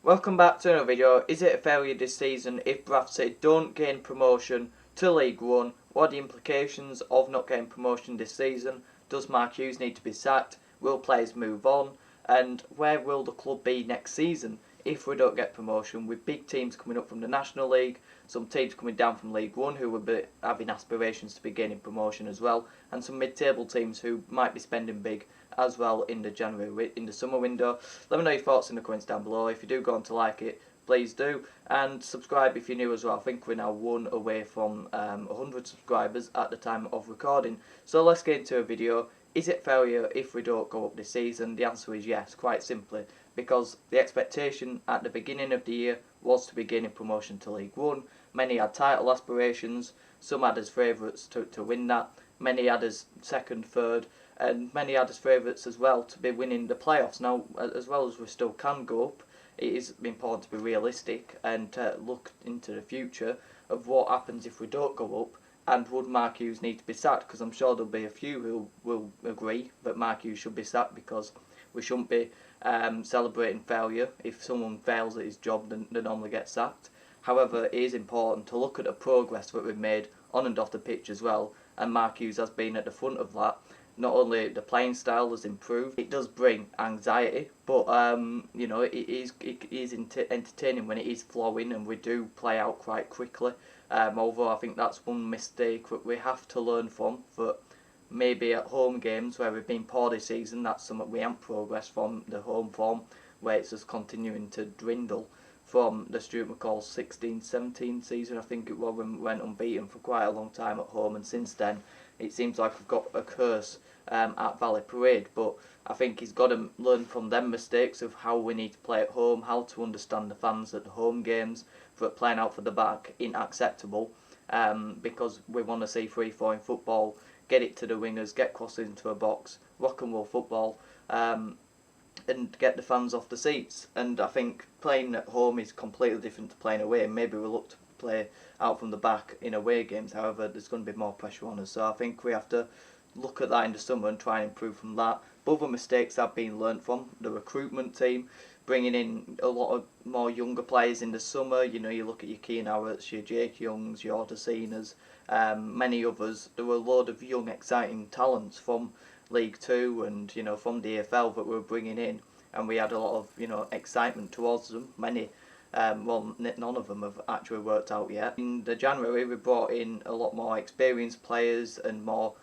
Welcome back to another video. Is it a failure this season if Bradford don't gain promotion to League One? What are the implications of not getting promotion this season? Does Mark Hughes need to be sacked? Will players move on? And where will the club be next season if we don't get promotion? With big teams coming up from the National League, some teams coming down from League One who will be having aspirations to be gaining promotion as well, and some mid-table teams who might be spending big as well in the summer window. Let me know your thoughts in the comments down below. If you do go on to like it, please do, and subscribe if you're new as well. I think we're now one away from 100 subscribers at the time of recording. So let's get into a video. Is it failure if we don't go up this season? The answer is yes, quite simply, because the expectation at the beginning of the year was to be gaining promotion to League One. Many had title aspirations, some had as favourites to win that, many had as second, third, and many had as favourites as well to be winning the playoffs. Now, as well as we still can go up, it is important to be realistic and look into the future of what happens if we don't go up, and would Mark Hughes need to be sacked? Because I'm sure there'll be a few who will agree that Mark Hughes should be sacked, because we shouldn't be celebrating failure. If someone fails at his job, then they normally get sacked. However, it is important to look at the progress that we've made on and off the pitch as well, and Mark Hughes has been at the front of that. Not only the playing style has improved, it does bring anxiety, but you know, it is entertaining when it is flowing and we do play out quite quickly. Although I think that's one mistake that we have to learn from, that maybe at home games where we've been poor this season, that's something we haven't progressed from the home form, where it's just continuing to dwindle from the Stuart McCall 16-17 season, I think it was, when we went unbeaten for quite a long time at home, and since then it seems like we've got a curse at Valley Parade. But I think he's got to learn from them mistakes of how we need to play at home, how to understand the fans at the home games, for playing out for the back ain't acceptable, because we want to see free-flowing football, get it to the wingers, get crosses into a box, rock and roll football, and get the fans off the seats. And I think playing at home is completely different to playing away. Maybe we'll look to play out from the back in away games, however there's going to be more pressure on us, so I think we have to look at that in the summer and try and improve from that. But other mistakes have been learnt from the recruitment team, bringing in a lot of more younger players in the summer. You know, you look at your Keane Howards, your Jake Youngs, your Odacinas, many others. There were a load of young exciting talents from League Two and, you know, from the EFL that we were bringing in, and we had a lot of, you know, excitement towards them. Many well, none of them have actually worked out yet. In the January, we brought in a lot more experienced players and more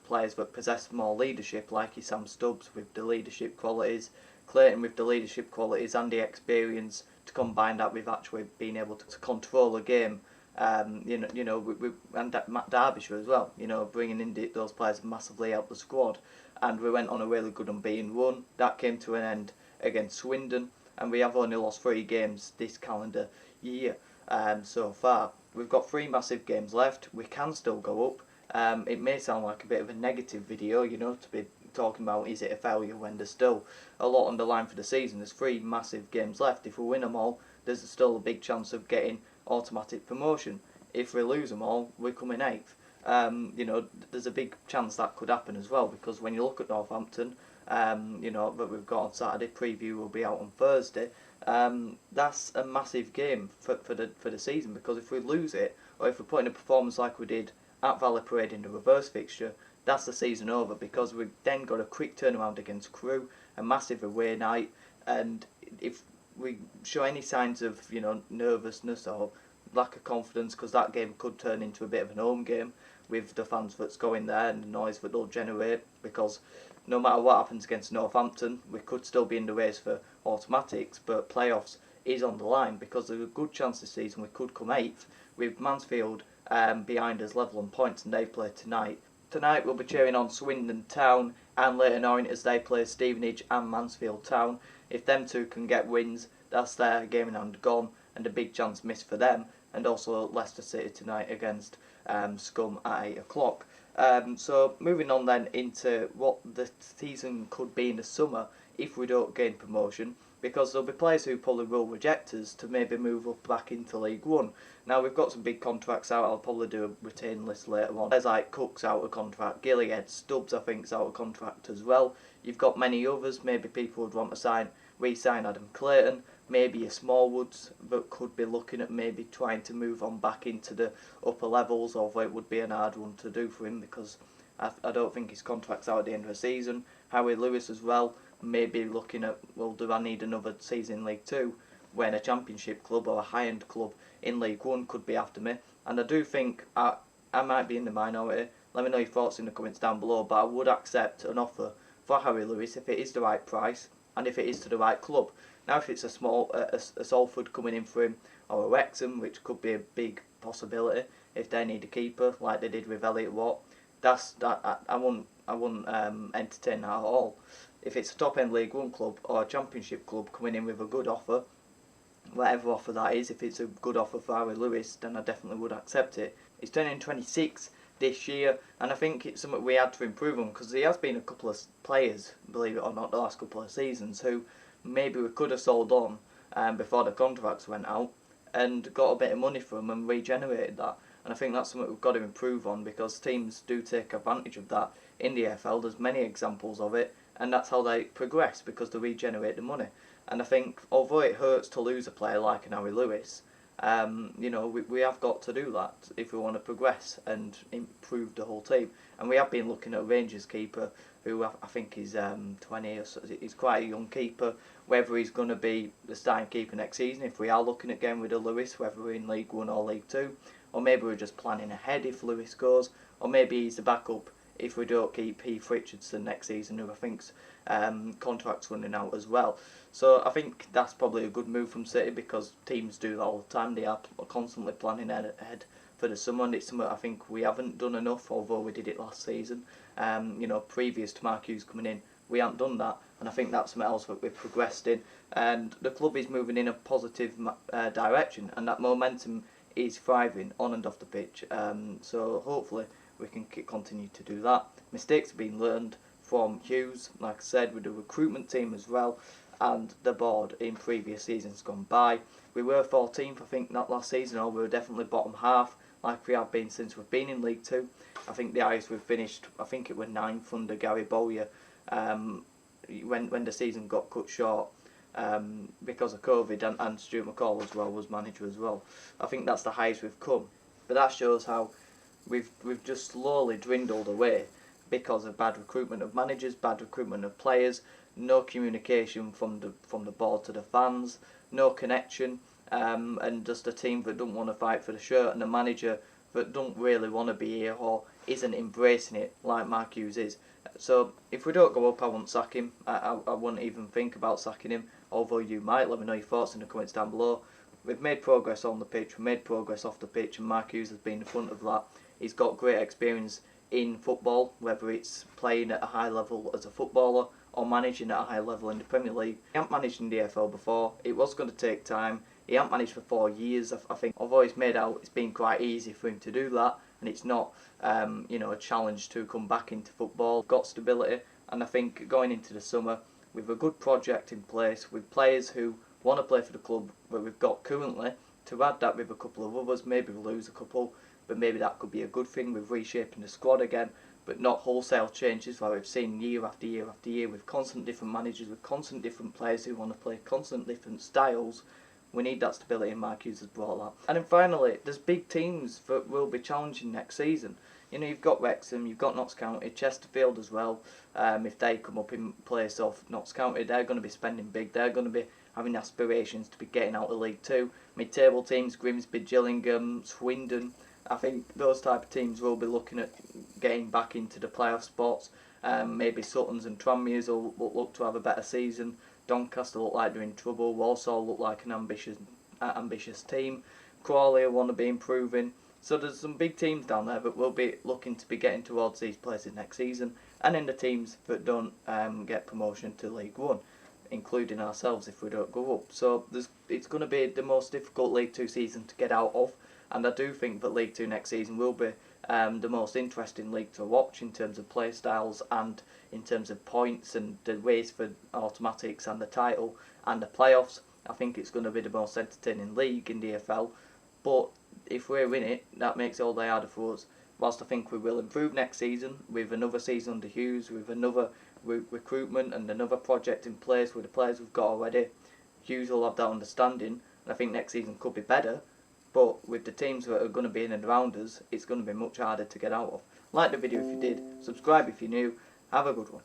players that possess more leadership, like Sam Stubbs with the leadership qualities, Clayton with the leadership qualities and the experience, to combine that with actually being able to control a game. You know, and Matt Derbyshire as well. You know, bringing in those players massively helped the squad, and we went on a really good unbeaten run. That came to an end against Swindon, and we have only lost 3 games this calendar year so far. We've got 3 massive games left. We can still go up. It may sound like a bit of a negative video, you know, to be talking about is it a failure when there's still a lot on the line for the season. There's 3 massive games left. If we win them all, there's still a big chance of getting automatic promotion. If we lose them all, we come in 8th. You know, there's a big chance that could happen as well, because when you look at Northampton, you know, that we've got on Saturday, preview will be out on Thursday. That's a massive game for the season, because if we lose it, or if we put in a performance like we did at Valley Parade in the reverse fixture, that's the season over, because we've then got a quick turnaround against Crewe, a massive away night, and if we show any signs of, you know, nervousness or lack of confidence, because that game could turn into a bit of an home game with the fans that's going there and the noise that they'll generate, because no matter what happens against Northampton, we could still be in the race for automatics, but playoffs is on the line, because there's a good chance this season we could come 8th, with Mansfield behind us level on points, and they play tonight. Tonight we'll be cheering on Swindon Town and Leyton Orient as they play Stevenage and Mansfield Town. If them two can get wins, that's their game in hand gone, and a big chance missed for them. And also Leicester City tonight against Scum at 8 o'clock. So moving on then into what the season could be in the summer if we don't gain promotion, because there'll be players who probably will reject us to maybe move up back into League One. Now we've got some big contracts out. I'll probably do a retain list later on. There's like Cook's out of contract, Gillingham, Stubbs I think's out of contract as well. You've got many others. Maybe people would want to re-sign Adam Clayton, maybe a Smallwoods that could be looking at maybe trying to move on back into the upper levels, although it would be an hard one to do for him because I don't think his contract's out at the end of the season. Howie Lewis as well, maybe looking at, well, do I need another season in League Two when a Championship club or a high-end club in League One could be after me? And I do think I might be in the minority. Let me know your thoughts in the comments down below, but I would accept an offer for Howie Lewis if it is the right price and if it is to the right club. Now, if it's a Salford coming in for him, or a Wrexham, which could be a big possibility if they need a keeper like they did with Elliot Watt, I wouldn't entertain that at all. If it's a top end League One club or a Championship club coming in with a good offer, whatever offer that is, if it's a good offer for Howie Lewis, then I definitely would accept it. He's turning 26 this year, and I think it's something we had to improve on because there has been a couple of players, believe it or not, the last couple of seasons who maybe we could have sold on before the contracts went out and got a bit of money from them and regenerated that. And I think that's something we've got to improve on because teams do take advantage of that in the AFL. There's many examples of it, and that's how they progress because they regenerate the money. And I think although it hurts to lose a player like an Howie Lewis, we have got to do that if we want to progress and improve the whole team. And we have been looking at a Rangers keeper who I think is 20 or so. He's quite a young keeper. Whether he's going to be the starting keeper next season, if we are looking at getting rid of Lewis, whether we're in League 1 or League 2, or maybe we're just planning ahead if Lewis goes, or maybe he's the backup if we don't keep Heath Richardson next season, who I think's contract's running out as well. So I think that's probably a good move from City because teams do that all the time. They are constantly planning ahead for the summer, and it's something I think we haven't done enough, although we did it last season. Previous to Mark Hughes coming in, we haven't done that, and I think that's something else that we've progressed in. And the club is moving in a positive direction, and that momentum is thriving on and off the pitch. So hopefully we can continue to do that. Mistakes have been learned from Hughes, like I said, with the recruitment team as well, and the board in previous seasons gone by. We were 14th, I think, not last season, or we were definitely bottom half, like we have been since we've been in League 2. I think the highest we've finished, I think it was 9th under Gary Bowyer, when the season got cut short because of COVID, and Stuart McCall as well was manager as well. I think that's the highest we've come. But that shows how we've just slowly dwindled away because of bad recruitment of managers, bad recruitment of players, no communication from the board to the fans, no connection, and just a team that don't want to fight for the shirt, and a manager that don't really want to be here or isn't embracing it like Mark Hughes is. So if we don't go up, I won't sack him. I wouldn't even think about sacking him, although you might. Let me know your thoughts in the comments down below. We've made progress on the pitch, we've made progress off the pitch, and Mark Hughes has been in front of that. He's got great experience in football, whether it's playing at a high level as a footballer or managing at a high level in the Premier League. He hadn't managed in the AFL before. It was going to take time. He hadn't managed for 4 years, I think. Although he's made out it's been quite easy for him to do that, and it's not a challenge to come back into football. Got stability, and I think going into the summer with a good project in place, with players who want to play for the club that we've got currently, to add that with a couple of others, maybe we'll lose a couple, but maybe that could be a good thing with reshaping the squad again, but not wholesale changes like we've seen year after year after year with constant different managers, with constant different players who want to play constant different styles. We need that stability, and Mark Hughes has brought that. And then finally, there's big teams that will be challenging next season. You've got Wrexham, you've got Notts County, Chesterfield as well. If they come up in place of Notts County, they're going to be spending big. They're going to be having aspirations to be getting out of League 2. Mid-table teams, Grimsby, Gillingham, Swindon. I think those type of teams will be looking at getting back into the playoff spots. Maybe Suttons and Tranmere's will look to have a better season. Doncaster look like they're in trouble. Walsall look like an ambitious team. Crawley want to be improving. So there's some big teams down there that will be looking to be getting towards these places next season. And then the teams that don't get promotion to League 1, including ourselves if we don't go up. So it's going to be the most difficult League 2 season to get out of. And I do think that League 2 next season will be the most interesting league to watch in terms of play styles and in terms of points and the ways for automatics and the title and the playoffs. I think it's going to be the most entertaining league in the AFL. But if we're in it, that makes it all the harder for us. Whilst I think we will improve next season with another season under Hughes, with another recruitment and another project in place with the players we've got already, Hughes will have that understanding, and I think next season could be better. But with the teams that are going to be in and around us, it's going to be much harder to get out of. Like the video if you did, subscribe if you're new. Have a good one.